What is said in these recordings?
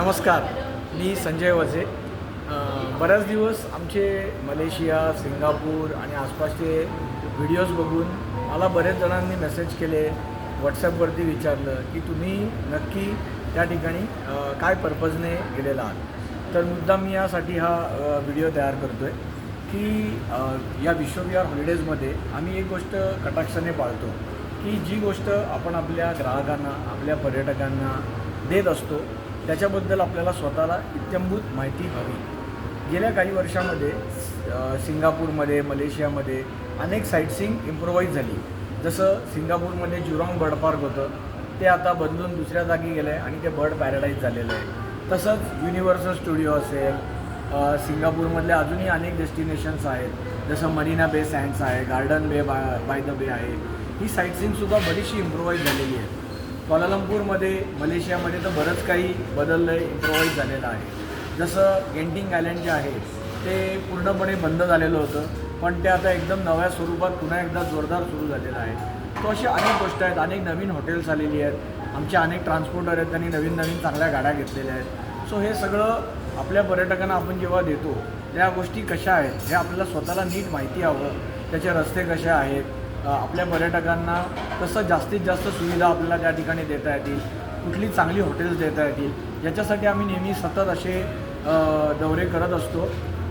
नमस्कार, मी संजय वझे. बऱ्याच दिवस आमचे मलेशिया, सिंगापूर आणि आसपासचे व्हिडिओज बघून मला बरेच जणांनी मेसेज केले, व्हॉट्सॲपवरती विचारलं की तुम्ही नक्की त्या ठिकाणी काय पर्पजने गेलेला आहात. तर मुद्दाम मी यासाठी हा व्हिडिओ तयार करतो आहे की या विश्वविहार हॉलिडेजमध्ये आम्ही एक गोष्ट कटाक्षाने पाळतो की जी गोष्ट आपण आपल्या ग्राहकांना, आपल्या पर्यटकांना देत असतो त्याच्याबद्दल आपल्याला स्वतःला इत्थंभूत माहिती हवी. गेल्या काही वर्षामध्ये सिंगापूरमध्ये, मलेशियामध्ये अनेक साईटसीइंग इम्प्रोवाईज झाली. जसं सिंगापूरमध्ये जुरॉंग बर्ड पार्क होतं, ते आता बदलून दुसऱ्या जागी गेलं आहे आणि ते बर्ड पॅराडाईज झालेलं आहे. तसंच युनिव्हर्सल स्टुडिओ असेल, सिंगापूरमधले अजूनही अनेक डेस्टिनेशन्स आहेत, जसं मरीना बे सँड्स आहे, गार्डन बे बाय द बे आहे. ही साईटसीइंगसुद्धा बरीचशी इम्प्रोवाईज झालेली आहे. क्वालालंपूरमध्ये, मलेशियामध्ये तर बरंच काही बदललं आहे, इम्प्रोवाईज झालेलं आहे. जसं गेंटिंग आयलँड जे आहे ते पूर्णपणे बंद झालेलं होतं, पण ते आता एकदम नव्या स्वरूपात पुन्हा एकदा जोरदार सुरू झालेलं आहे. तो अशी अनेक गोष्टी आहेत, अनेक नवीन हॉटेल्स आलेली आहेत, आमचे अनेक ट्रान्सपोर्टर आहेत, त्यांनी नवीन नवीन चांगल्या गाड्या घेतलेल्या आहेत. सो हे सगळं आपल्या पर्यटकांना आपण जेव्हा देतो त्या गोष्टी कशा आहेत हे आपल्याला स्वतःला नीट माहिती हवं. त्याचे रस्ते कसे आहेत, आपल्या पर्यटकांना कसं जास्तीत जास्त सुविधा आपल्याला त्या ठिकाणी देता येतील, कुठली चांगली हॉटेल्स देता येतील, याच्यासाठी आम्ही नेहमी सतत असे दौरे करत असतो.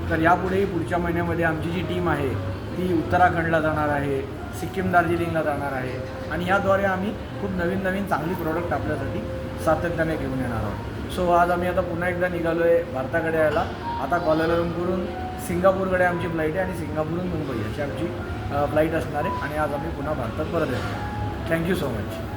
तर यापुढेही पुढच्या महिन्यामध्ये आमची जी टीम आहे ती उत्तराखंडला जाणार आहे, सिक्कीम, दार्जिलिंगला जाणार आहे आणि याद्वारे आम्ही खूप नवीन नवीन चांगली प्रोडक्ट आपल्यासाठी सातत्याने घेऊन येणार आहोत. सो आज आम्ही आता पुन्हा एकदा निघालो आहे भारताकडे यायला. आता क्वालालंपूरहून सिंगापूरकडे आमची फ्लाईट आहे आणि सिंगापूरहून मुंबई अशी आमची फ्लाईट असणार आहे आणि आज आम्ही पुन्हा भारतात परत येतो. Thank you so much.